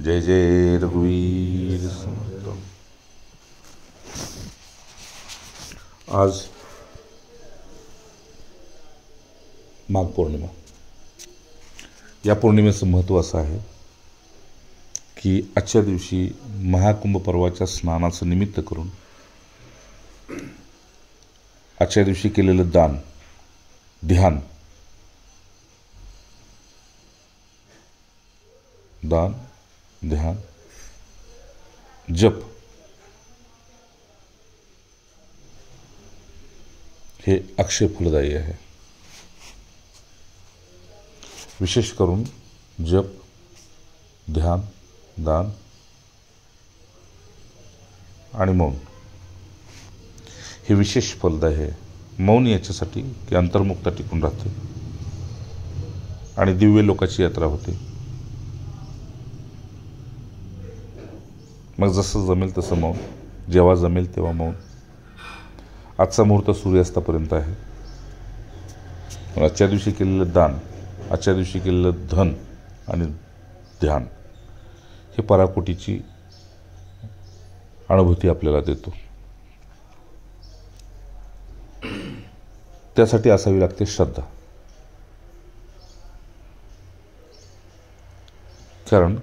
जय जय रघुवीर समर्थ। आज माघ पौर्णिमा। या पौर्णिमेचं महत्त्व असं आहे की आजच्या दिवशी महाकुंभ पर्वाच्या स्नानाचं निमित्त करून आजच्या दिवशी केलेलं दान, ध्यान, जप हे अक्षय फलदायी आहे। विशेष करून जप, ध्यान, दान आणि मौन हे विशेष फलदायी आहे। मौन याच्यासाठी की अंतर्मुखता टिकून राहते आणि दिव्य लोकाची यात्रा होते। मग जसं जमेल तसं मौन, जेव्हा जमेल तेव्हा मौन। आजचा मुहूर्त सूर्यास्तापर्यंत आहे। आजच्या दिवशी केलेलं दान, आजच्या दिवशी केलेलं धन आणि ध्यान हे पराकोटीची अनुभूती आपल्याला देतो। त्यासाठी असावी लागते श्रद्धा। कारण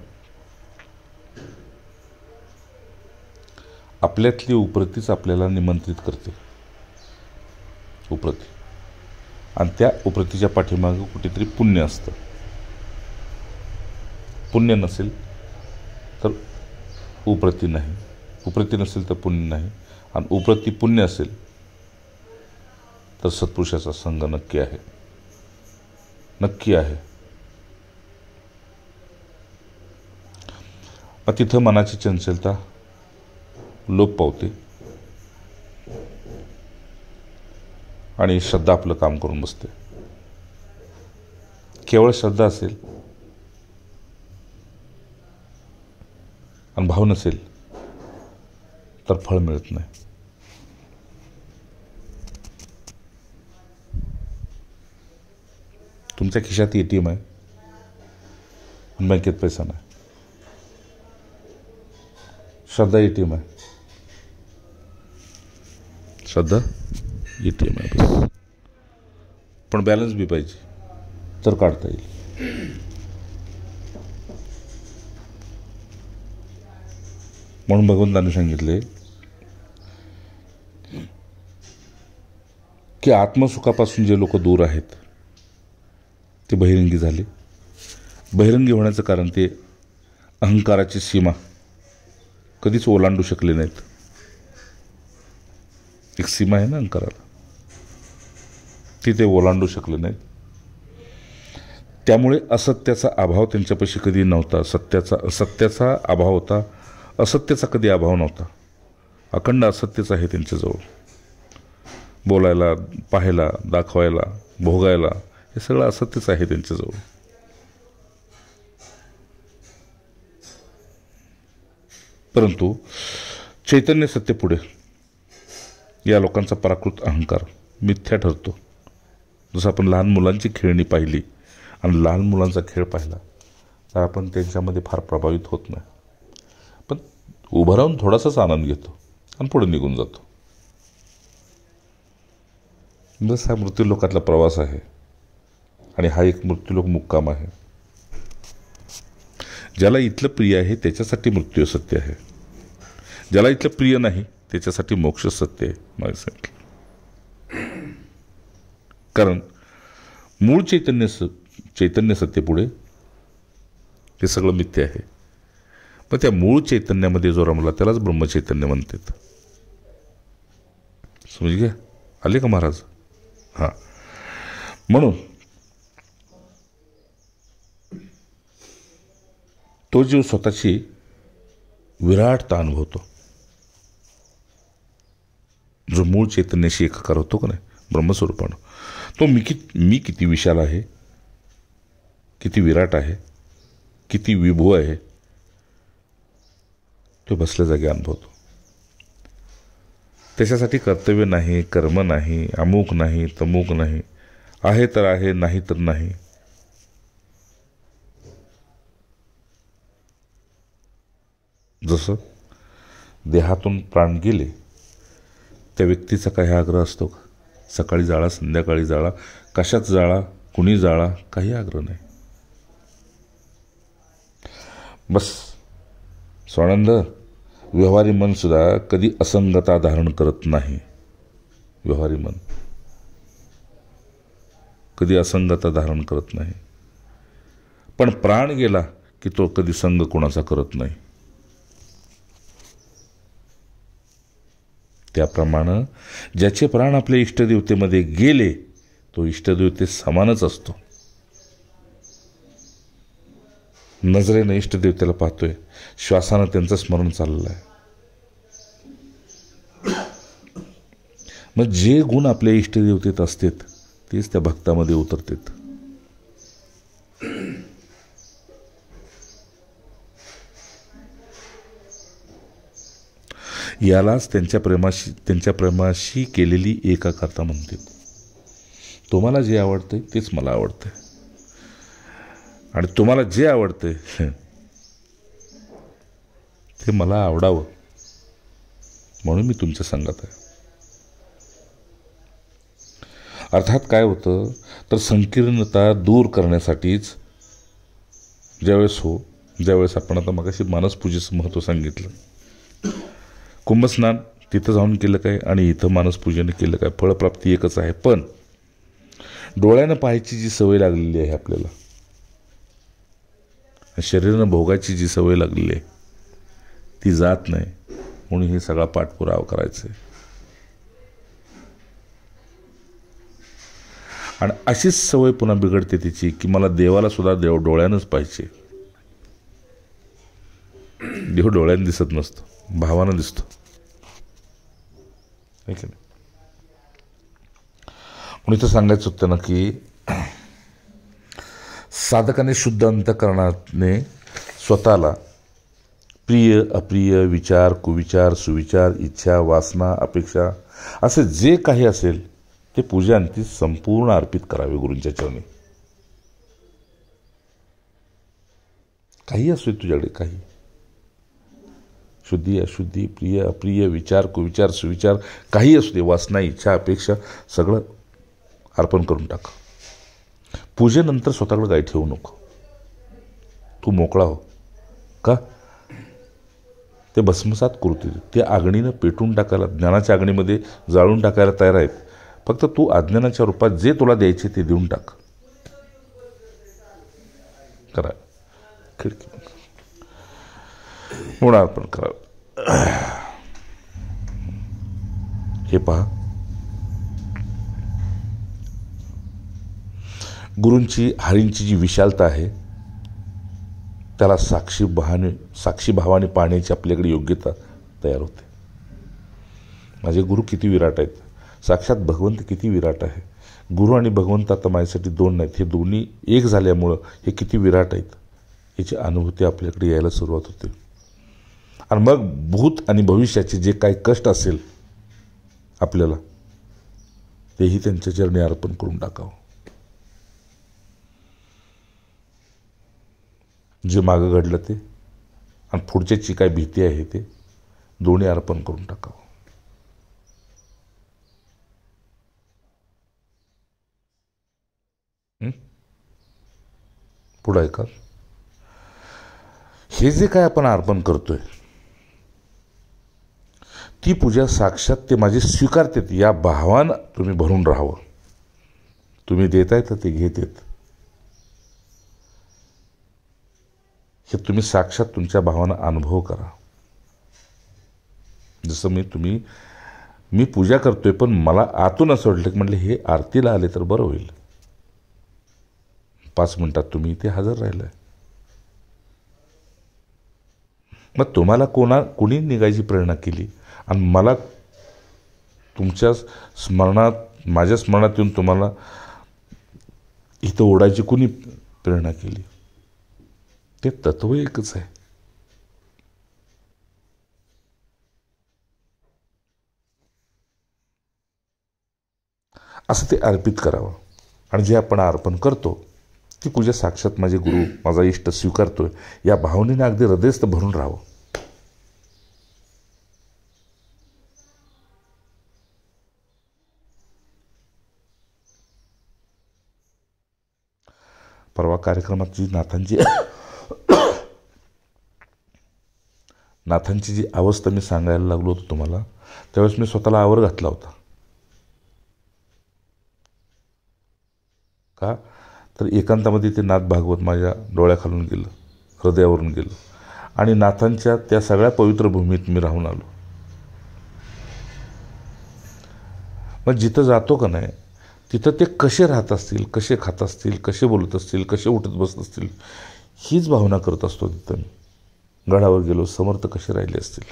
आपल्यातली उपरतीच आपल्याला निमंत्रित करते, उपरती, आणि त्या उपरतीच्या पाठीमागे कुठेतरी पुण्य असतं। पुण्य नसेल तर उपरती नाही, उपरती नसेल तर पुण्य नाही, आणि उपरती पुण्य असेल तर सत्पुरुषाचा संग नक्की आहे, नक्की आहे। मग तिथं मनाची चंचलता लोप पावते आणि श्रद्धा आपलं काम करून बसते। केवळ श्रद्धा असेल आणि भाव नसेल तर फळ मिळत नाही। तुमच्या खिशात ATM आहे, बँकेत पैसा नाही। श्रद्धा ATM आहे, श्रद्धा ATM आहे बस। पण बॅलन्स बी पाहिजे तर काढता येईल। म्हणून भगवंतांनी सांगितले की आत्मसुखापासून जे लोक दूर आहेत ते बहिरंगी झाले। बहिरंगी होण्याचं कारण ते अहंकाराची सीमा कधीच ओलांडू शकले नाहीत। एक सीमा आहे ना अहंकाराला, ती ते ओलांडू शकले नाहीत। त्यामुळे असत्याचा अभाव त्यांच्यापाशी कधी नव्हता। सत्याचा अभाव होता, असत्याचा कधी अभाव नव्हता। अखंड असत्यच आहे त्यांच्याजवळ। बोलायला, पाहायला, दाखवायला, भोगायला हे सगळं असत्यच आहे त्यांच्याजवळ। परंतु चैतन्य सत्तेपुढे या लोकांचा पराकृत अहंकार मिथ्या ठरतो। जसं आपण लहान मुलांची खेळणी पाहिली आणि लहान मुलांचा खेळ पाहिला तर आपण त्यांच्यामध्ये फार प्रभावित होत नाही, पण उभं राहून थोडासाच आनंद घेतो आणि पुढे निघून जातो। बस हा मृत्यूलोकातला प्रवास आहे आणि हा एक मृत्यूलोक मुक्काम आहे। ज्याला इथलं प्रिय आहे त्याच्यासाठी मृत्यू सत्य आहे, ज्याला इथलं प्रिय नाही त्याच्यासाठी मोक्ष सत्य आहे मला सांगितलं। कारण मूळ चैतन्य सत्तेपुढे हे सगळं मिथ्य आहे। पण त्या मूळ चैतन्यामध्ये जो रमला त्यालाच ब्रह्मचैतन्य म्हणतात। समज घ्या, आले का महाराज? हां, म्हणून तो जीव स्वतःची विराटता अनुभवतो, जो मूळ चैतन्याशी एकाकार होतो का नाही ब्रह्मस्वरूपानं, तो मी किती विशाल आहे, किती विराट आहे, किती विभू आहे, तो बसल्या जागी अनुभवतो। त्याच्यासाठी कर्तव्य नाही, कर्म नाही, अमुक नाही, तमुक नाही, आहे तर आहे, नाही तर नाही। जसं देहातून प्राण गेले त्या व्यक्तीचा काही आग्रह असतो का? सकाळी जाळा, संध्याकाळी जाळा, कशात जाळा, कुणी जाळा, काही आग्रह नाही. बस स्वानंद, व्यवहारी मन सुद्धा कधी असंगता धारण करत नाही. व्यवहारी मन कधी असंगता धारण करत नाही. पण प्राण गेला की तो कधी संग कोणाचा करत नाही. त्याप्रमाणे ज्याचे प्राण आपल्या इष्टदेवतेमध्ये गेले तो इष्टदेवते समानच असतो. नजरेनं इष्टदेवतेला पाहतोय, श्वासानं त्यांचं स्मरण चाललं आहे. मग जे गुण आपल्या इष्टदेवतेत असतात तेच त्या भक्तामध्ये उतरतात. यालाच त्यांच्या प्रेमाशी केलेली एकाकारता म्हणतात. तुम्हाला जे आवडतंय तेच मला आवडतंय आणि तुम्हाला जे आवडतंय ते मला आवडावं म्हणून मी तुमच्या संगत आहे. अर्थात काय होतं तर संकीर्णता दूर करण्यासाठीच ज्यावेळेस आपण आता मगाशी मानसपूजेचं महत्त्व सांगितलं. कुंभस्नान तिथं जाऊन केलं काय आणि इथं मानसपूजेनं केलं काय, फळप्राप्ती एकच आहे. पण डोळ्यानं पाहायची जी सवय लागलेली आहे आपल्याला, शरीरानं भोगायची जी सवय लागलेली आहे ती जात नाही. म्हणून हे सगळा पाठपुरावा करायचा आहे. आणि अशीच सवय पुन्हा बिघडते तिची की मला देवाला सुद्धा डोळ्यानंच पाहिजे. देव डोळ्यानं दिसत नसतो, भावानं दिसतो. ठीक आहे. म्हणून इथं सांगायचं होतं ना की साधकाने शुद्ध अंतःकरणाने स्वतःला प्रिय अप्रिय, विचार कुविचार, सुविचार, इच्छा, वासना, अपेक्षा असे जे काही असेल ते पूजांती संपूर्ण अर्पित करावे गुरूंच्या चरणी. काही असू तुझ्याकडे, काही शुद्धी अशुद्धी, प्रिय अप्रिय, विचार कुविचार, सुविचार, काही असू दे, वासना, इच्छा, अपेक्षा सगळं अर्पण करून टाक. पूजेनंतर स्वतःकडे काही ठेवू नको. तू मोकळा हो. का? ते भस्मसात कृती ते अग्नीनं पेटून टाकायला, ज्ञानाच्या अग्नीमध्ये जाळून टाकायला तयार आहेत. फक्त तू अज्ञानाच्या रूपात जे तुला द्यायचे ते देऊन टाक. करा खिडकी म्हणून अर्पण करावं. हे पहा, गुरूंची हरींची जी विशालता आहे त्याला साक्षी भावाने पाहण्याची आपल्याकडे योग्यता तयार होते. माझे गुरु किती विराट आहेत, साक्षात भगवंत किती विराट आहे. गुरु आणि भगवंत आता माझ्यासाठी दोन नाहीत, हे दोन्ही एक झाल्यामुळं हे किती विराट आहेत याची अनुभूती आपल्याकडे यायला सुरुवात होते. आणि मग भूत आणि भविष्याचे जे काही कष्ट असेल आपल्याला तेही त्यांच्या चरणी अर्पण करून टाकावं. जे मागं घडलं ते आणि पुढच्याची काय भीती आहे ते दोन्ही अर्पण करून टाकावं. पुढं आहे का? हे जे काय आपण अर्पण करतोय ती पूजा साक्षात ते माझे स्वीकारतेत या भावानं तुम्ही भरून राहावं. तुम्ही देताय तर ते घेतेत हे तुम्ही साक्षात तुमच्या भावानं अनुभव करा. जसं मी पूजा करतोय पण मला आतून असं वाटलं की म्हटलं हे आरतीला आले तर बरं होईल. 5 मिनिटात तुम्ही इथे हजर राहिलाय. मग तुम्हाला कोणी निघायची प्रेरणा केली आणि मला तुमच्या स्मरणात माझ्या स्मरणात येऊन तुम्हाला इथं ओढायची कुणी प्रेरणा केली? ते तत्व एकच आहे. असं ते अर्पित करावं. आणि जे आपण अर्पण करतो ती पूजा साक्षात माझे गुरु माझा इष्ट स्वीकारतोय या भावनेने अगदी हृदयस्थ भरून राहावं. परवा कार्यक्रमात जी नाथांची जी अवस्था मी सांगायला लागलो होतो तुम्हाला, त्यावेळेस मी स्वतःला आवर घातला होता. का तर एकांतामध्ये ते नाथ भागवत माझ्या डोळ्याखालून गेलं, हृदयावरून गेलं, आणि नाथांच्या त्या सगळ्या पवित्र भूमीत मी राहून आलो. मग जिथं जातो का नाही तिथं ते कसे राहत असतील, कसे खात असतील, कसे बोलत असतील, कसे उठत बसत असतील, हीच भावना करत असतो. तिथं मी गडावर गेलो, समर्थ कसे राहिले असतील.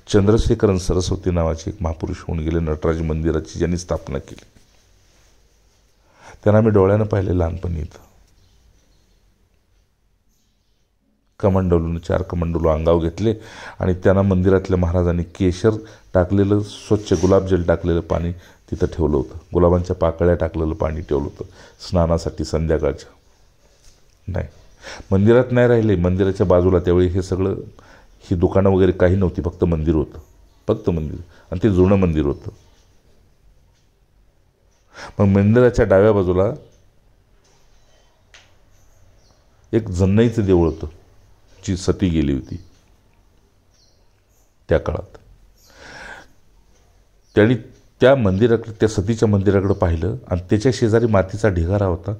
चंद्रशेखरन सरस्वती नावाचे एक महापुरुष होऊन गेले, नटराज मंदिराची ज्यांनी स्थापना केली. त्यांना मी डोळ्यानं पाहिले लहानपणी. इथं कमंडलून 4 कमंडलू अंगाव घेतले आणि त्यांना मंदिरातल्या महाराजांनी केशर टाकलेलं, स्वच्छ गुलाबजल टाकलेलं पाणी तिथं ठेवलं होतं. गुलाबांच्या पाकळ्या टाकलेलं पाणी ठेवलं होतं स्नानासाठी संध्याकाळच्या. नाही, मंदिरात नाही राहिले. मंदिराच्या बाजूला त्यावेळी हे सगळं, ही दुकानं वगैरे काही नव्हती, फक्त मंदिर होतं, फक्त मंदिर, आणि ते जुनं मंदिर होतं. मग मंदिराच्या डाव्या बाजूला एक जन्नईचं देऊळ होतं, जी सती गेली होती त्या काळात. त्यांनी त्या मंदिराकडे, त्या सतीच्या मंदिराकडे पाहिलं आणि त्याच्या शेजारी मातीचा ढिगारा होता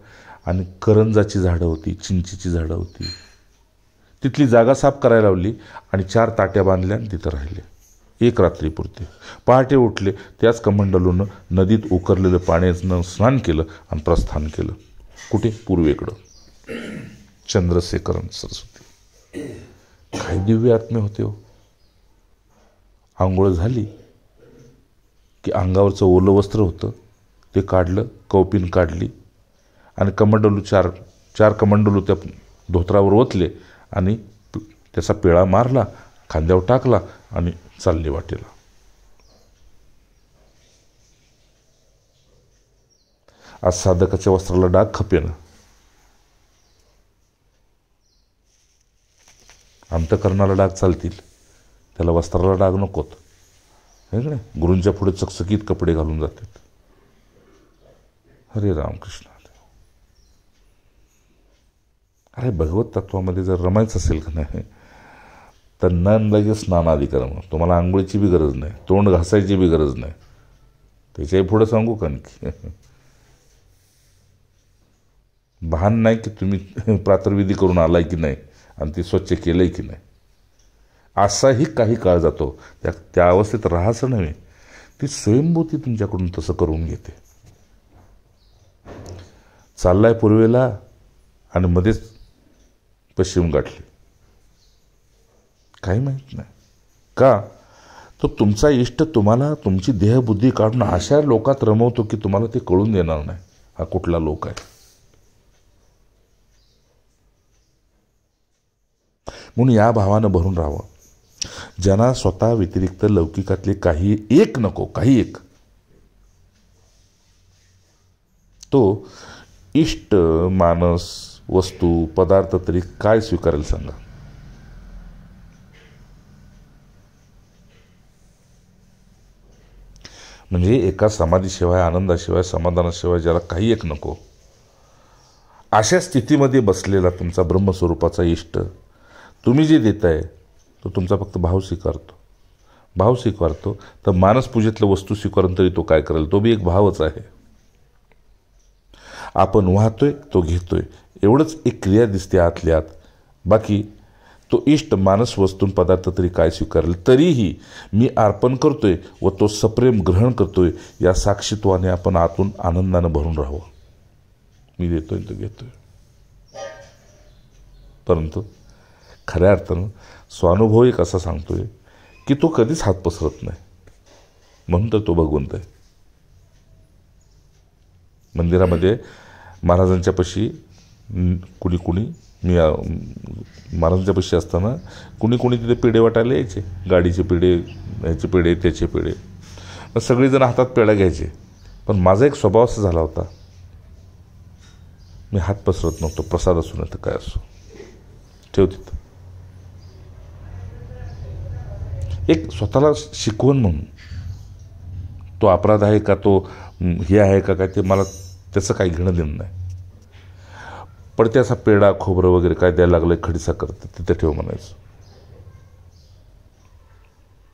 आणि करंजाची झाडं होती, चिंचेची झाडं होती. तिथली जागा साफ करायला लावली आणि 4 ताट्या बांधल्या आणि तिथं राहिले 1 रात्रीपुरते. पहाटे उठले, त्याच कमंडलूनं नदीत उकरलेलं पाण्यानं स्नान केलं आणि प्रस्थान केलं. कुठे? पूर्वेकडं. चंद्रशेखरन सरस्वती काय दिव्य आत्मे होते हो. आंघोळ झाली की अंगावरचं ओलं वस्त्र होतं ते काढलं, कौपीन काढली आणि कमंडलू 4 कमंडलू त्या धोत्रावर ओतले आणि त्याचा पिळा मारला, खांद्यावर टाकला आणि चालली वाटेला. आज साधकाच्या वस्त्राला डाग खपेना. अंतकरणाला डाग चालतील, त्याला वस्त्राला डाग नकोत. हे की नाही? गुरूंच्या पुढे चकचकीत कपडे घालून जातात. हरे रामकृष्ण. अरे भगवत तत्वामध्ये जर रमायचं असेल का नाही तर लगे स्नानाधिकर्म. तुम्हाला आंघोळीची बी गरज नाही, तोंड घासायची बी गरज नाही. त्याच्याही पुढे सांगू का आणखी? भान नाही की तुम्ही प्रातर्विधी करून आलाय की नाही आणि ती स्वच्छ केलंय की नाही. असाही काही काळ जातो. त्या अवस्थेत राहायचं नव्हे, ती स्वयंभूती तुमच्याकडून तसं करून घेते. चाललाय पूर्वेला आणि मध्येच पश्चिम गाठली, काही माहीत नाही का. तो तुमचा इष्ट तुम्हाला तुमची देहबुद्धी काढून अशा लोकात रमवतो की तुम्हाला ते कळून देणार नाही हा कुठला लोक आहे. म्हणून या भावानं भरून राहावं. ज्यांना स्वतः व्यतिरिक्त लौकिकातले काही एक नको, काही एक, तो इष्ट मानस वस्तू पदार्थ तरी काय स्वीकारेल सांगा. म्हणजे एका समाधीशिवाय, आनंदाशिवाय, समाधानाशिवाय ज्याला काही एक नको, अशा स्थितीमध्ये बसलेला तुमचा ब्रह्मस्वरूपाचा इष्ट तुम्ही जे देताय तो तुमचा फक्त भाव स्वीकारतो. भाव स्वीकारतो तर मानसपूजेतलं वस्तू स्वीकारून तरी तो काय करेल? तो बी एक भावच आहे. आपण वाहतोय, तो घेतोय, एवढंच एक क्रिया दिसते आतल्या आत. बाकी तो इष्ट मानस वस्तून पदार्थ तरी काय स्वीकारेल. तरीही मी अर्पण करतोय व तो सप्रेम ग्रहण करतोय या साक्षीत्वाने आपण आतून आनंदानं भरून राहावं. मी देतोय तो घेतोय. परंतु खऱ्या अर्थानं स्वानुभव एक असा सांगतोय की तो कधीच हात पसरत नाही, म्हणून तर तो भगवंत आहे. मंदिरामध्ये महाराजांच्या पाशी कुणी मी महाराजांच्या पाशी असताना कुणी तिथे पेढे वाटायला यायचे. गाडीचे पेढे, ह्याचे पेढे, त्याचे पेढे. मग सगळेजण हातात पेढा घ्यायचे. पण माझा एक स्वभाव असा झाला होता, मी हात पसरत नव्हतो. प्रसाद असू नाही तर काय असो, ठेव तिथं. एक स्वतःला शिकवण म्हणून. तो अपराध आहे का, तो हे आहे का काय, ते मला त्याचं काही घेणं देणं नाही. पण ते असा पेढा खोबरं वगैरे काय द्यायला लागलं, खडीसाखर, तिथे ठेव म्हणायचं.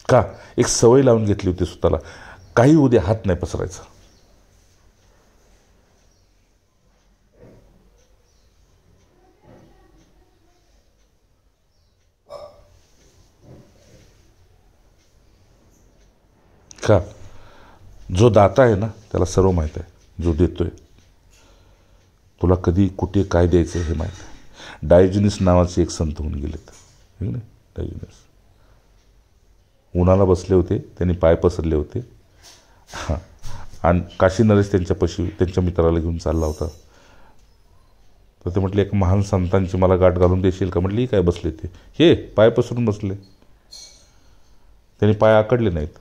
का? एक सवय लावून घेतली होती स्वतःला, काही उद्या हात नाही पसरायचा. का? जो दाता आहे ना त्याला सर्व माहीत आहे. जो देतोय तुला कधी कुठे काय द्यायचं हे माहीत आहे. डायोजनीस नावाचे एक संत होऊन गेलेत, डायोजनीस उन्हाला बसले होते, त्यांनी पाय पसरले होते. हां, आणि काशी नरेश त्यांच्यापाशी त्यांच्या मित्राला घेऊन चालला होता. तर ते म्हटले, एक महान संतांची मला गाठ घालून देशील का? म्हटली, काय बसले ते? हे पाय पसरून बसले, त्यांनी पाय आकडले नाहीत.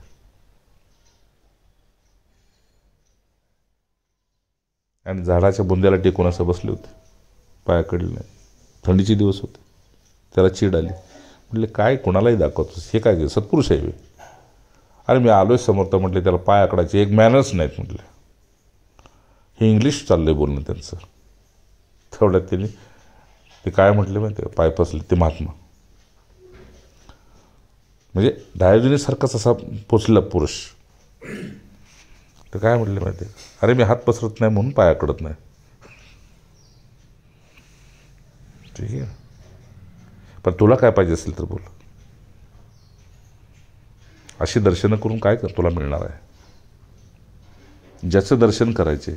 आणि झाडाच्या बुंद्याला टेकून असं बसले होते, पाय आकडले नाही. थंडीचे दिवस होते. त्याला चीड आली. म्हटले, काय कोणालाही दाखवतोस, हे काय सत्पुरुष आहे? अरे मी आलोय समोर, तर म्हटले त्याला पाय आकडायचे एक मॅनर्स नाहीत म्हटले. हे इंग्लिश चाललंय बोलणं त्यांचं. तेवढ्यात त्यांनी ते काय म्हटले माहिती आहे, पाय पसले ते महात्मा. म्हणजे डायोजनीसारखाच असा पोचला पुरुष. तर काय म्हटले माहिती आहे, अरे मी हात पसरत नाही म्हणून पाय आकडत नाही. ठीक आहे, पण तुला काय पाहिजे असेल तर बोल. अशी दर्शनं करून काय कर तुला मिळणार आहे? ज्याचं दर्शन करायचे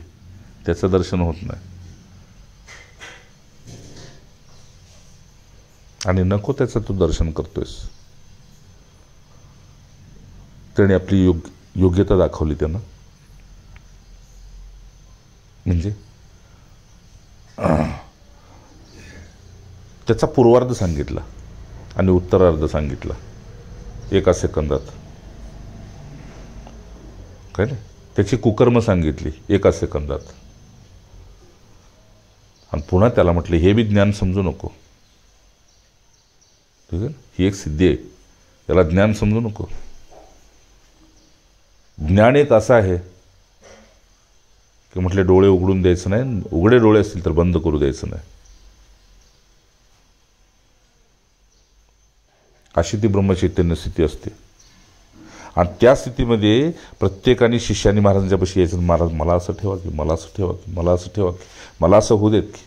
त्याचं दर्शन होत नाही, आणि नको त्याचं तू दर्शन करतोयस. त्याने आपली योग्यता दाखवली त्यानं. म्हणजे त्याचा पूर्वार्ध सांगितला आणि उत्तरार्ध सांगितला एका सेकंदात. काय नाही, त्याची कुकर्म सांगितली एका सेकंदात. आणि पुन्हा त्याला म्हटले, हे बी ज्ञान समजू नको. ठीक आहे, ही एक सिद्धी आहे, त्याला ज्ञान समजू नको. ज्ञान एक असं आहे की म्हटले डोळे उघडून द्यायचं नाही, उघडे डोळे असतील तर बंद करू द्यायचं नाही. अशी ती ब्रह्मचैतन्य स्थिती असते. आणि त्या स्थितीमध्ये प्रत्येकाने शिष्याने महाराजांच्यापाशी यायचं, महाराज मला असं ठेवा की, मला असं ठेवा की, मला असं ठेवा की, मला असं होऊ देत की.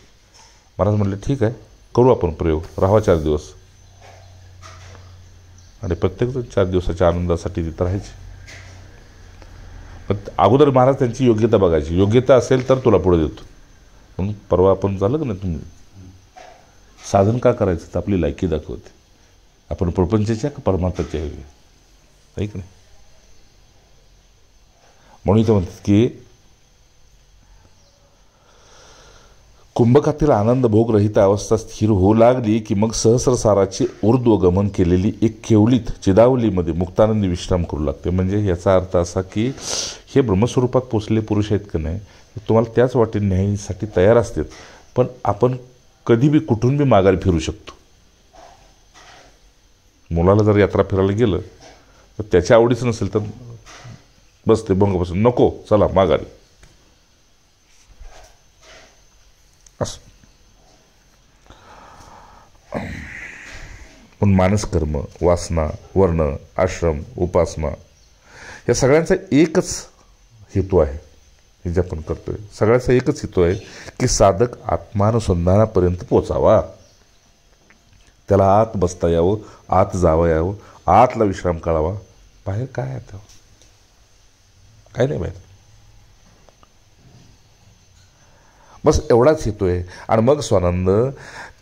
महाराज म्हटले, ठीक आहे, करू आपण प्रयोग, राहावा 4 दिवस. आणि प्रत्येकजण 4 दिवसाच्या आनंदासाठी तिथं राहायचे. पण अगोदर महाराज त्यांची योग्यता बघायची. योग्यता असेल तर तुला पुढे देतो. म्हणून परवा आपण झालं का नाही, तुम्ही साधन का करायचं तर आपली लायकी दाखवते. आपण प्रपंचाच्या का परमार्थाच्या आहे की नाही? म्हणून इथं म्हणतात की कुंभकातील आनंद भोगरहित अवस्था स्थिर होऊ लागली की मग सहस्रसाराची ऊर्ध्वगमन केलेली एक केवलीत चिदावलीमध्ये मुक्तानंदी विश्राम करू लागते. म्हणजे याचा अर्थ असा की हे ब्रह्मस्वरूपात पोचलेले पुरुष आहेत का नाही, तुम्हाला त्याच वाटेने न्यायसाठी तयार असतात. पण आपण कधी बी कुठून बी माघारी फिरू शकतो. मुलाला जर यात्रा फिरायला गेलं तर त्याच्या आवडीचं नसेल तर बस ते भंगपासून नको, चला माघारी, असं. पण मानसकर्म, वासना, वर्ण, आश्रम, उपासना या सगळ्यांचा एकच हेतू आहे. हे जे आपण करतोय सगळ्याचा एकच हेतू आहे की साधक आत्मानुसंधानापर्यंत पोचावा. त्याला आत बसता यावं, आत जावं यावं, आतला विश्राम कळावा. बाहेर काय आहे तेव्हा काय नाही बाहेर. बस एवढाच हेतू आहे. आणि मग स्वानंद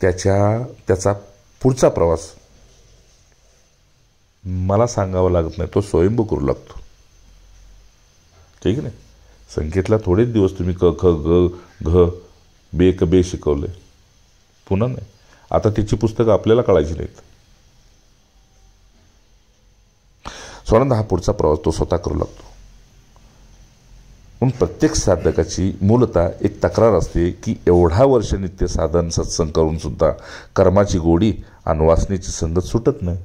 त्याचा पुढचा प्रवास मला सांगावं लागत नाही, तो स्वयंभू करू लागतो. ठीक आहे. संख्येतला थोडेच दिवस तुम्ही क ख ग घ बे क बे शिकवले, पुन्हा नाही. आता त्याची पुस्तकं आपल्याला कळायची नाहीत. स्वानंद हा पुढचा प्रवास तो स्वतः करू लागतो. म्हणून प्रत्येक साधकाची मूलतः एक तक्रार असते की एवढा वर्ष नित्य साधन सत्संग करून सुद्धा कर्माची गोडी आणि वासनेची संगत सुटत नाही.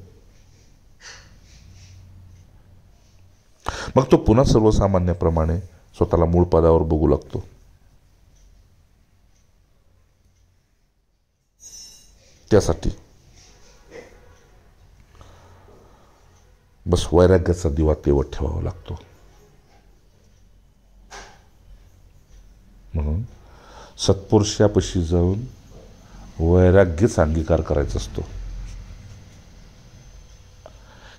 मग तो पुन्हा सर्वसामान्याप्रमाणे स्वतःला मूळ पदावर बघू लागतो. त्यासाठी बस वैराग्याचा दिवा तेवत ठेवावा लागतो. म्हणून सत्पुरुषापाशी जाऊन वैराग्यच अंगीकार करायचा असतो.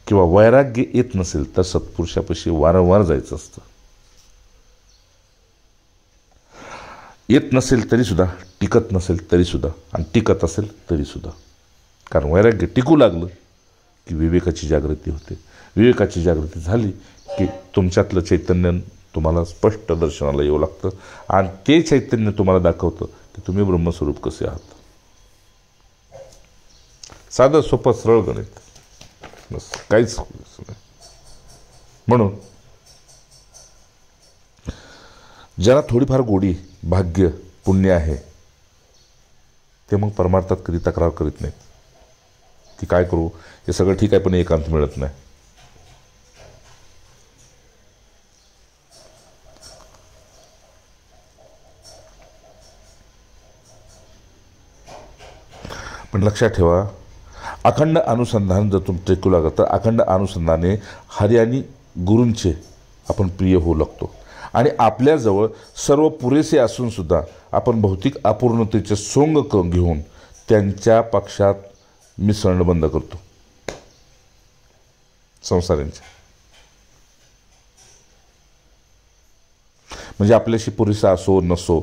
किंवा वैराग्य येत नसेल तर सत्पुरुषापाशी वारंवार जायचं असतं. येत नसेल तरीसुद्धा, टिकत नसेल तरीसुद्धा, आणि टिकत असेल तरीसुद्धा. कारण वैराग्य टिकू लागलं की विवेकाची जागृती होते. विवेकाची जागृती झाली की तुमच्यातलं चैतन्य तुम्हाला स्पष्ट दर्शनाला येऊ लागतं आणि ते चैतन्य तुम्हाला दाखवतं की तुम्ही ब्रह्मस्वरूप कसे आहात. साधं सोपं सरळ गणित, बस, काहीच नाही. म्हणून ज्याला थोडीफार गोडी, भाग्य, पुण्य आहे ते मग परमार्थात कधी तक्रार करीत नाहीत की काय करू, हे सगळं ठीक आहे पण एकांत मिळत नाही. पण लक्षात ठेवा, अखंड अनुसंधान जर तुम्ही टेकू लागत तर अखंड अनुसंधाने हरी आणि गुरूंचे आपण प्रिय होऊ लागतो. आणि आपल्याजवळ सर्व पुरेसे असूनसुद्धा आपण भौतिक अपूर्णतेचे सोंग घेऊन त्यांच्या पक्षात मिसळणं बंद करतो, संसारांच्या. म्हणजे आपल्याशी पुरेसा असो नसो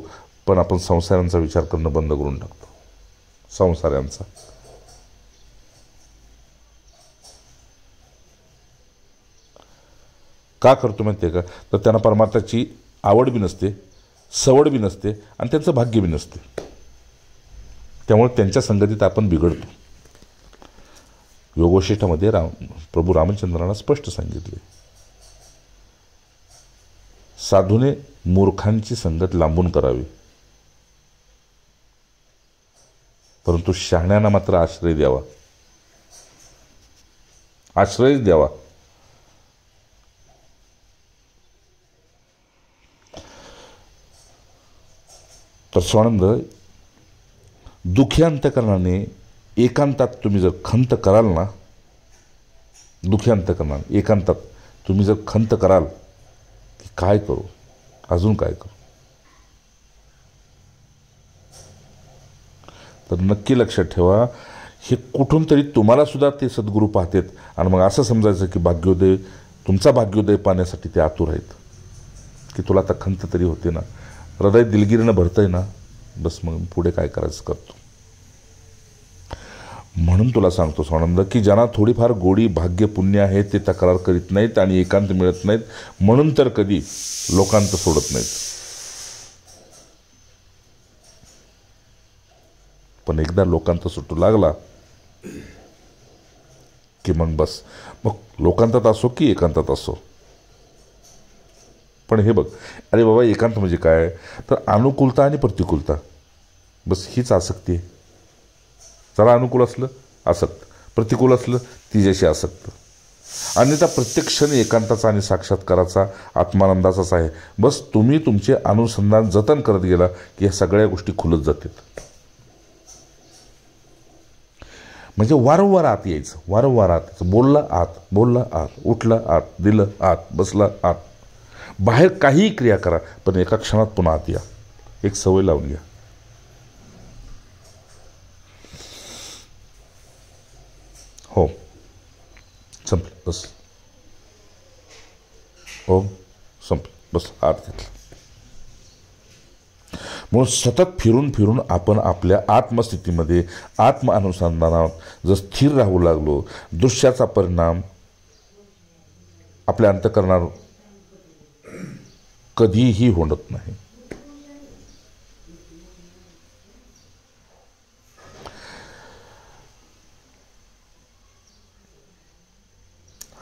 पण आपण संसारांचा विचार करणं बंद करून टाकतो. संसारांचा का करतो माहिती आहे का? तर त्यांना परमार्थाची आवड बी नसते, सवड बी नसते आणि त्यांचं भाग्य बी नसते. त्यामुळे त्यांच्या संगतीत आपण बिघडतो. योगवशिष्ठामध्ये प्रभू रामचंद्रांना स्पष्ट सांगितले, साधूने मूर्खांची संगत लांबून करावी, परंतु शहाण्यांना मात्र आश्रय द्यावा. आश्रय द्यावा. तर स्वानंद, दुःखी अंतःकरणाने एकांतात तुम्ही जर खंत कराल ना, दुःखी अंतःकरणाने एकांतात तुम्ही जर खंत कराल की काय करू, अजून काय करू, तर नक्की लक्षात ठेवा, हे कुठून तरी तुम्हाला सुद्धा ते सद्गुरू पाहतात आणि मग असं समजायचं की भाग्योदय, तुमचा भाग्योदय पाहण्यासाठी ते आतुर आहेत की तुला आता खंत तरी होते ना, हृदय दिलगिरीनं भरतंय ना, बस मग पुढे काय करायचं करतो. म्हणून तुला सांगतो स्वानंद की ज्यांना थोडीफार गोडी, भाग्य, पुण्य आहे ते तक्रार करीत नाहीत आणि एकांत मिळत नाहीत, म्हणून तर कधी लोकांत सोडत नाहीत. पण एकदा लोकांत सुटू लागला की मग बस, मग लोकांतात असो की एकांतात असो. पण हे बघ, अरे बाबा, एकांत म्हणजे काय, तर अनुकूलता आणि प्रतिकूलता, बस हीच आसक्ती आहे. जरा अनुकूल असलं आसक्त, प्रतिकूल असलं तिच्याशी आसक्त. अन्यथा प्रत्येक क्षण एकांताचा आणि साक्षात्काराचा, आत्मानंदाचाच आहे. बस तुम्ही तुमचे अनुसंधान जतन करत गेला की ह्या सगळ्या गोष्टी खुलत जातात. म्हणजे वारंवार आत यायचं, वारंवार आत यायचं. बोलला आत, बोलला आत, उठला आत, दिलं आत, बसला आत. बाहेर काहीही क्रिया करा पण एका क्षणात पुन्हा आत या. एक सवय लावून घ्या. हो, संपलं, बस. हो, संपलं, बस, आत घेतलं. म्हणून सतत फिरून फिरून आपण आपल्या आत्मस्थितीमध्ये, आत्म अनुसंधानात जर स्थिर राहू लागलो, दृश्याचा परिणाम आपल्या अंतःकरणावर कधीही होत नाही.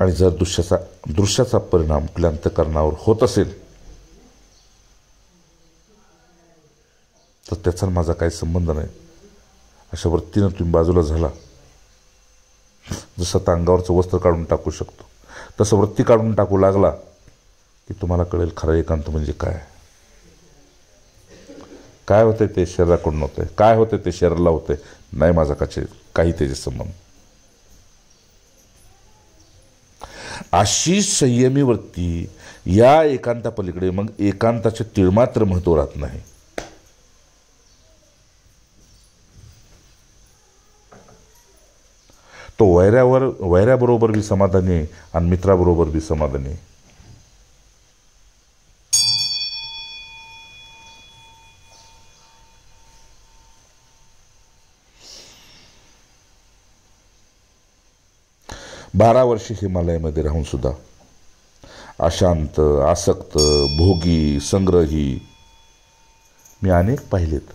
आणि जर दृश्याचा परिणाम आपल्या अंतःकरणावर होत असेल तर त्याचा माझा काही संबंध नाही, अशा वृत्तीनं तुम्ही बाजूला झाला. जसं आता अंगावरचं वस्त्र काढून टाकू शकतो तसं वृत्ती काढून टाकू लागला की तुम्हाला कळेल खरं एकांत म्हणजे काय. काय होते ते शरीराकडून होते, काय होते ते शरीराला होते, नाही माझा काही त्याचे संबंध. अशी संयमी वृत्ती या एकांतापलीकडे मग एकांताचे तिळमात्र महत्व राहत नाही. तो वैऱ्याबरोबर बी समाधानी आहे आणि मित्राबरोबर बी समाधानी आहे. बारा वर्ष हिमालयामध्ये राहून सुद्धा अशांत, आसक्त, भोगी, संग्रही मी अनेक पाहिलेत.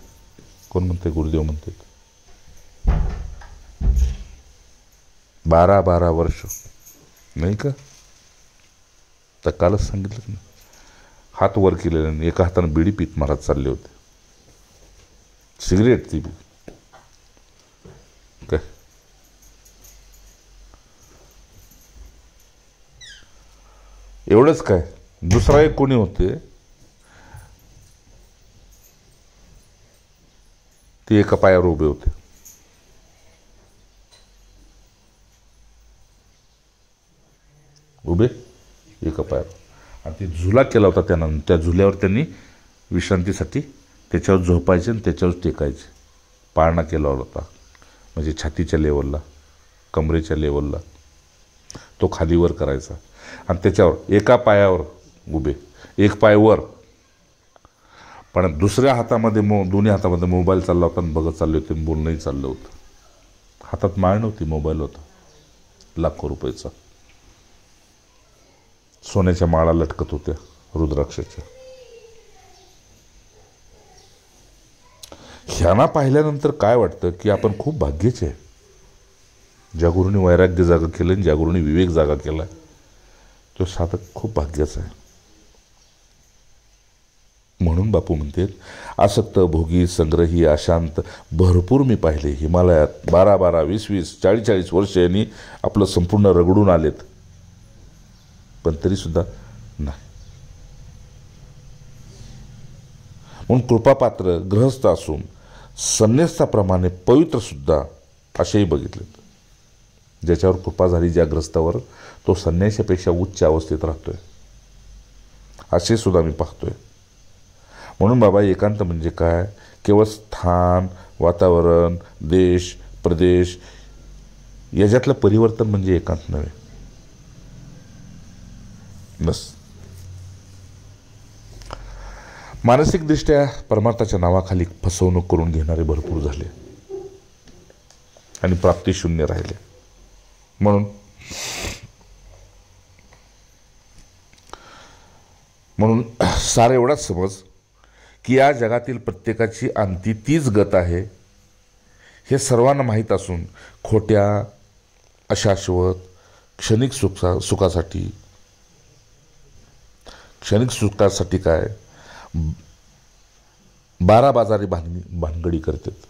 कोण म्हणते? गुरुदेव म्हणतात. 12 वर्ष नाही का? तर कालच सांगितलं ना, हात वर केलेले आणि एका हाताने बिडी पीत मारत चालले होते. सिगरेट ती बी काय. एवढंच काय, दुसरा एक कोणी होते ते एका पायावर उभे होते. उभे एका पायावर आणि ते झुला केला होता त्यानं. त्या झुल्यावर त्यांनी विश्रांतीसाठी त्याच्यावर झोपायचे आणि त्याच्यावर टेकायचे. पाळणा केला होता, म्हणजे छातीच्या लेवलला, कमरेच्या लेवलला तो खालीवर करायचा आणि त्याच्यावर एका पायावर उभे, एक पाय वर, पण दुसऱ्या हातामध्ये दोन्ही हातामध्ये मोबाईल चालला होता आणि बघत चालले होते, बोलणंही चाललं होतं. हातात माळ नव्हती, मोबाईल होता लाखो रुपयाचा. सोन्याच्या माळा लटकत होत्या रुद्राक्षाच्या. ह्यांना पाहिल्यानंतर काय वाटतं की आपण खूप भाग्याचे आहे. ज्या गुरुनी वैराग्य जागा केलं आणि ज्या गुरुनी विवेक जागा केला तो साधक खूप भाग्याचा आहे. म्हणून बापू म्हणतात, आसक्त, भोगी, संग्रही, अशांत भरपूर मी पाहिले हिमालयात. 12, 20, 40 वर्ष यांनी आपलं संपूर्ण रगडून आलेत, पण तरीसुद्धा नाही. म्हणून कृपापात्र गृहस्थ असून संन्यस्ताप्रमाणे पवित्रसुद्धा असेही बघितलेत. ज्याच्यावर कृपा झाली ज्या ग्रस्तावर, तो संन्याशापेक्षा उच्च अवस्थेत राहतोय, असे सुद्धा मी पाहतोय. म्हणून बाबा, एकांत म्हणजे काय? केवळ स्थान, वातावरण, देश, प्रदेश याच्यातलं परिवर्तन म्हणजे एकांत नव्हे. बस. मानसिकदृष्ट्या परमार्थाच्या नावाखाली फसवणूक करून घेणारे भरपूर झाले आणि प्राप्तिशून्य राहिले. म्हणून सारा एवढाच समज की या जगातील प्रत्येकाची अंती तीच गत आहे हे सर्वांना माहीत असून खोट्या, अशाश्वत, क्षणिक सुखासाठी काय 12 बाजारी भानगडी करतात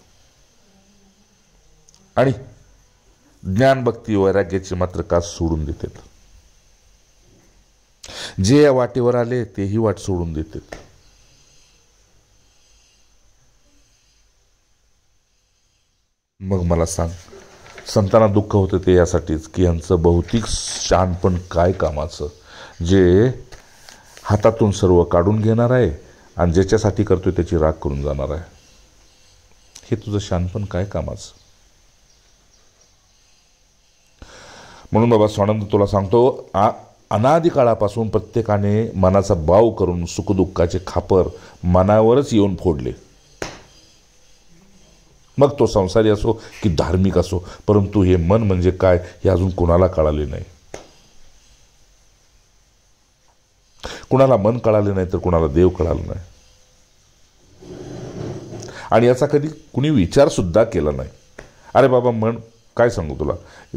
आणि ज्ञान, भक्ती, वैराग्याची मात्र का सोडून देतात. जे या वाटेवर आले तेही वाट सोडून देतात. मग मला सांग, संतांना दुःख होतं ते यासाठीच की यांचं भौतिक शहाणपण काय कामाचं, जे हातातून सर्व काढून घेणार आहे आणि ज्याच्यासाठी करतोय त्याची राग करून जाणार आहे. हे तुझं शहाणपण काय कामाचं? म्हणून बाबा स्वानंद तुला सांगतो, अनादी काळापासून प्रत्येकाने मनाचा बाव करून सुखदुःखाचे खापर मनावरच येऊन फोडले. मग तो संसारी असो की धार्मिक असो, परंतु हे मन म्हणजे काय हे अजून कोणाला कळाले नाही. कुणाला मन कळाले नाही तर कुणाला देव कळाला नाही. आणि याचा कधी कुणी विचार सुद्धा केला नाही. अरे बाबा, मन काय सांगू तुला,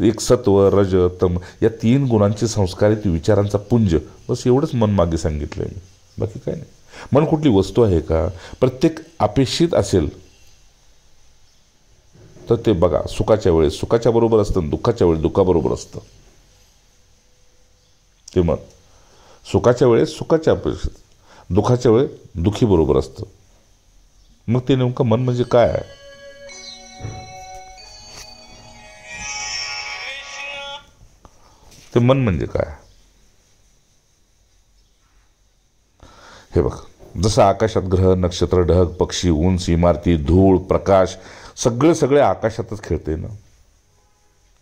एक सत्व, रज, तम या 3 गुणांचे संस्कारित विचारांचा पुंज, बस एवढंच मन मागे सांगितलंय मी, बाकी काय नाही. मन कुठली वस्तू आहे का? प्रत्येक अपेक्षित असेल तर ते बघा, सुखाच्या वेळेस सुखाच्या बरोबर असतं, दुःखाच्या वेळेस दुःखाबरोबर असतं. ते मन सुखाच्या वेळेस सुखाच्या अपेक्षित, दुःखाच्या वेळेस दुःखी बरोबर असतं. मग ते नेमकं मन म्हणजे काय आहे? ते मन म्हणजे काय? हे बघ, जसं आकाशात ग्रह, नक्षत्र, ढग, पक्षी, उंच इमारती, धूळ, प्रकाश सगळे आकाशातच खेळते ना.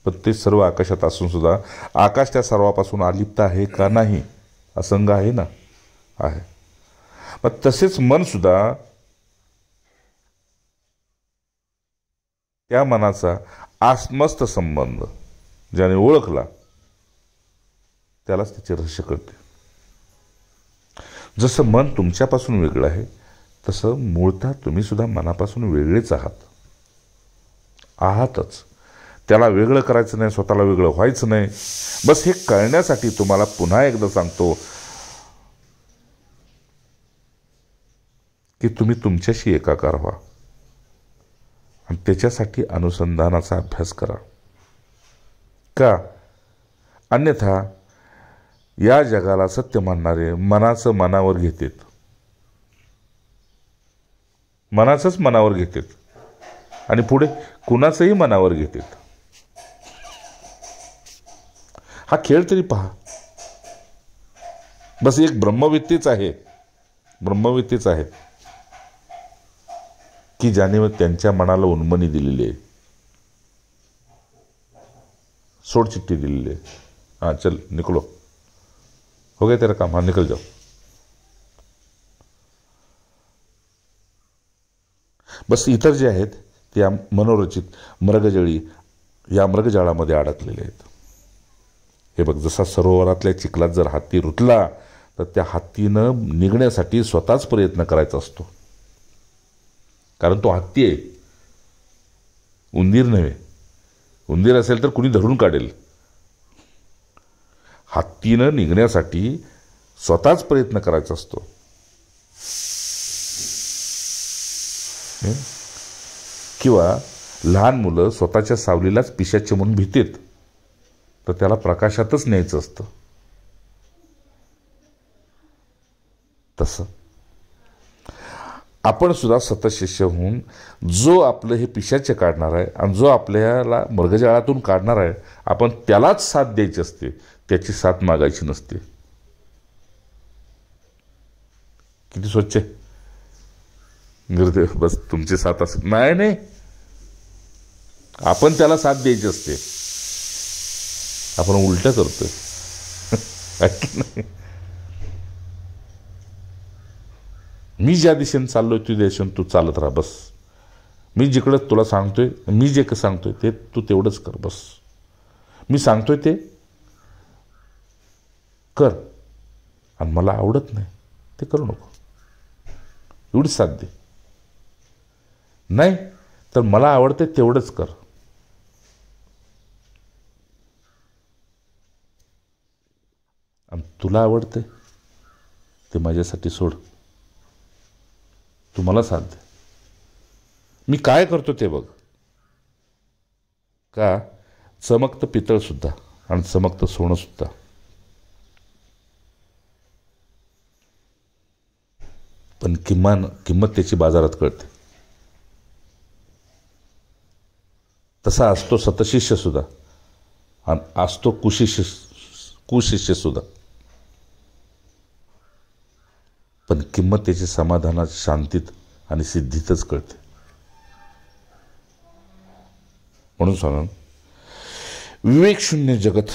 पण ते सर्व आकाशात असून सुद्धा आकाश त्या सर्वापासून अलिप्त आहे का? नाही, असंग आहे ना, आहे. मग तसेच मन सुद्धा त्या मनाचा आत्मस्थ संबंध ज्याने ओळखला त्यालाच त्याचे रहस्य कळते. जसं मन तुमच्यापासून वेगळं आहे तसं मूळतः तुम्ही सुद्धा मनापासून वेगळेच आहातच. त्याला वेगळं करायचं नाही, स्वतःला वेगळं व्हायचं नाही. बस हे कळण्यासाठी तुम्हाला पुन्हा एकदा सांगतो की तुम्ही तुमच्याशी एकाकार व्हा आणि त्याच्यासाठी अनुसंधानाचा अभ्यास करा. का? अन्यथा या जगाला सत्य मानणारे मनाचं मनावर घेतात, मनाचंच मनावर घेतात आणि पुढे कुणाचंही मनावर घेतात. हा खेळ तरी पहा. बस एक ब्रह्मविद्येच आहे की ज्याने त्यांच्या मनाला उन्मनी दिलेली आहे, सोडचिठ्ठी दिलेली आहे. हाँ चल निकलो, हो गया तेरा काम, हाँ निकल जाओ. बस इतर जे आहेत ते मनोरचित मृगजळी या मृगजाळामध्ये अडकलेले आहेत. हे बघ, जसा सरोवरातल्या चिखलात जर हत्ती रुतला तर त्या हत्तीनं निघण्यासाठी स्वतःच प्रयत्न करायचा असतो, कारण तो हत्ती आहे, उंदीर नव्हे. उंदीर असेल तर कुणी धरून काढेल. हत्तीनं निघण्यासाठी स्वतःच प्रयत्न करायचा असतो. किंवा लहान मुलं स्वतःच्या सावलीलाच पिशाच्य म्हणून भीतेत, तर त्याला प्रकाशातच न्यायचं असतं. तसं आपण सुद्धा सतशिष्य होऊन जो आपलं हे पिशाच्य काढणार आहे आणि जो आपल्याला मृगजाळातून काढणार आहे, आपण त्यालाच साथ द्यायची असते, त्याची साथ मागायची नसते. किती स्वच्छ आहे गुरुदेव. बस तुमची साथ असते नाही, आपण त्याला साथ द्यायची असते. आपण उलट करतोय नाही. मी ज्या दिशेने चाललोय त्या दिशेने तू चालत राहा. बस मी जिकडं तुला सांगतोय, मी जे सांगतोय ते तू तेवढंच कर. बस मी सांगतोय ते कर आणि मला आवडत नाही ते करू नको, एवढीच साथ दे. नाही तर मला आवडते तेवढंच कर. आणि तुला आवडते ते माझ्यासाठी सोड, तू मला साथ दे. मी काय करतो ते बघ. का? चमकतं पितळ सुद्धा आणि चमकतं सोनं सुद्धा पण किंमत त्याची बाजारात कळते. तसा असतो सतशिष्य सुद्धा आणि असतो कुशिष्य सुद्धा. पण किंमत त्याची समाधानात, शांतीत आणि सिद्धीतच कळते. म्हणून सांगा, विवेकशून्य जगत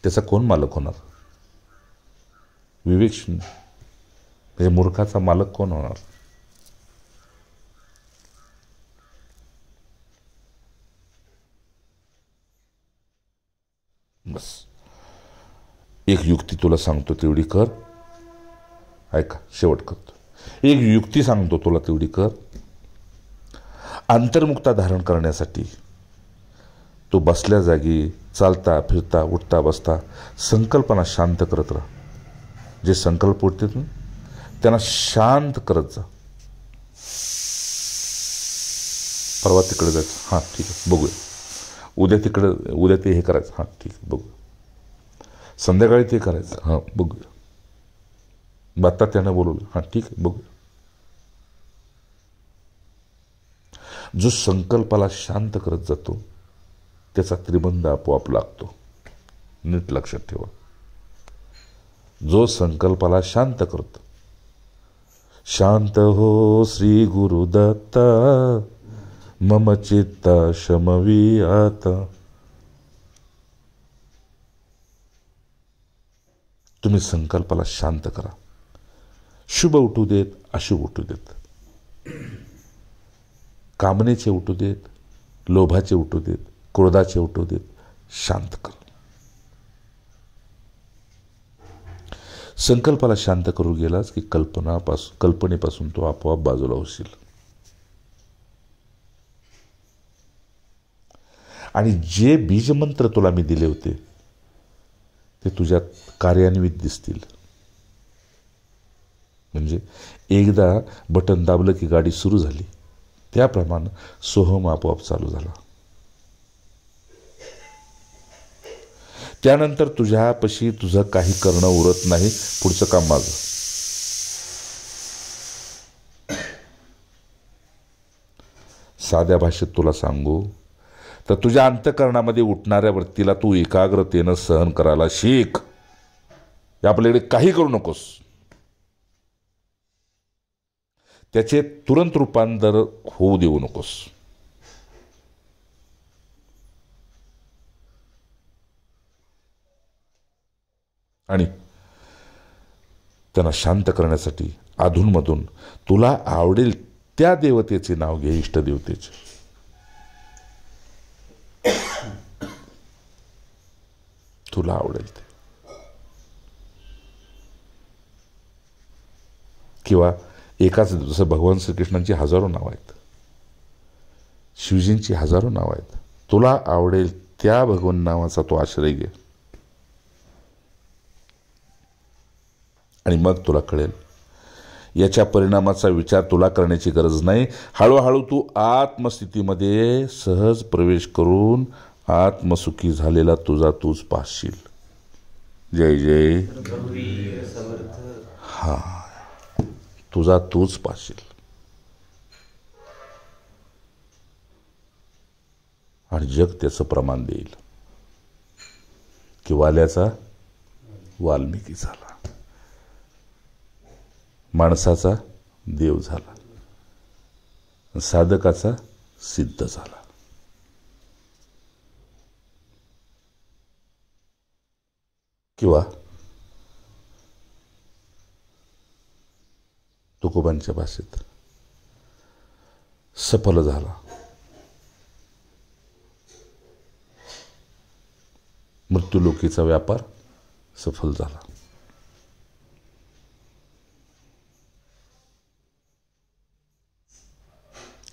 त्याचा कोण मालक होणार? विवेकशून्य म्हणजे मूर्खाचा मालक कोण होणार? बस एक युक्ती तुला सांगतो तेवढी कर. ऐका, शेवट करतो. एक युक्ती सांगतो तुला तेवढी कर. अंतर्मुक्ता धारण करण्यासाठी तू बसल्या जागी चालता फिरता उठता बसता संकल्पना शांत करत राहा. जे संकल्प उठतात ना त्यांना शांत करत जा. परवा तिकडे जायचं, हां ठीक आहे बघूया. उद्या ते हे करायचं, हां ठीक आहे बघूया. संध्याकाळी ते करायचं, हां बघूया. आता त्यानं बोलवलं, हां ठीक आहे बघू. जो संकल्पाला शांत करत जातो त्याचा त्रिबंध आपोआप लागतो. नीट लक्षात ठेवा. जो संकल्पाला शांत करतो, शांत हो श्री गुरुदत्ता मम चित्ता शमवी आता. तुम्ही संकल्पाला शांत करा. शुभ उठू देत, अशुभ उठू देत, कामनेचे उठू देत, लोभाचे उठू देत, क्रोधाचे उठू देत, शांत कर. संकल्पाला शांत करू गेलास की कल्पनेपासून तो आपोआप बाजूला होशील. आणि जे बीजमंत्र तुला मी दिले होते ते तुझ्यात कार्यान्वित दिसतील. म्हणजे एकदा बटन दाबलं की गाडी सुरू झाली, त्याप्रमाणे सोहम आपोआप चालू झाला. त्यानंतर तुझ्यापाशी तुझं काही करणं उरत नाही, पुढचं काम माझं. साध्या भाषेत तुला सांगू तर तुझ्या अंतःकरणामध्ये उठणाऱ्या वृत्तीला तू एकाग्रतेनं सहन करायला शिक. आपल्याकडे काही करू नकोस. त्याचे तुरंत रूपांतर होऊ देऊ नकोस. आणि त्यांना शांत करण्यासाठी अधूनमधून तुला आवडेल त्या देवतेचे नाव घे, इष्टदेवतेचे. तुला आवडेल ते. किंवा एकाच, जसं भगवान श्रीकृष्णांची हजारो नावं आहेत, शिवजींची हजारो नावं आहेत. तुला आवडेल त्या भगवान नावाचा तो आश्रय घे. आणि मग तुला कळेल याच्या परिणामाचा विचार तुला करण्याची गरज नाही. हळूहळू तू आत्मस्थितीमध्ये सहज प्रवेश करून आत्मसुखी झालेला तुझा तूच पाहशील. जय जय. हा, तुझा तूच पाहशील. आणि जग त्याचं प्रमाण देईल की वाल्याचा वाल्मिकी झाला, माणसाचा देव झाला, साधकाचा सिद्ध झाला. किंवा तुकोबांच्या भाषेत सफल झाला, मृत्यूलोकीचा व्यापार सफल झाला.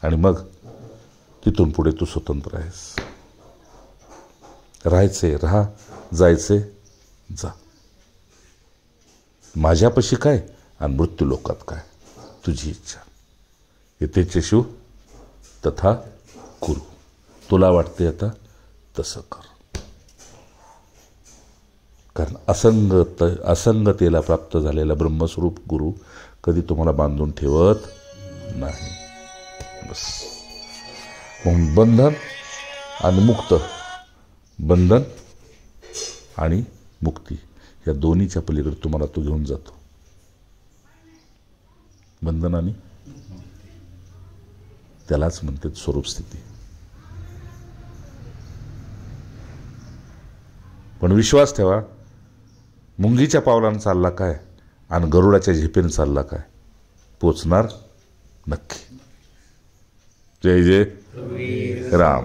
आणि मग तिथून पुढे तू स्वतंत्र आहेस. राहायचे राहा, जायचे जा. माझ्यापाशी काय आणि मृत्यू लोकात काय, तुझी इच्छा. येतेचे शिव तथा कुरु. तुला वाटते आता तसं कर. कारण असंगतेला प्राप्त झालेला ब्रह्मस्वरूप गुरु कधी तुम्हाला बांधून ठेवत नाही. बस. मग बंधन आणि मुक्त, बंधन आणि मुक्ती या दोन्हीच्या पलीकडे तुम्हाला तो घेऊन जातो. बंधन आणि त्यालाच म्हणतात स्वरूप स्थिती. पण विश्वास ठेवा, मुंगीच्या पावलानं चालला काय आणि गरुडाच्या झेपेनं चालला काय, पोचणार नक्की. जय जय राम.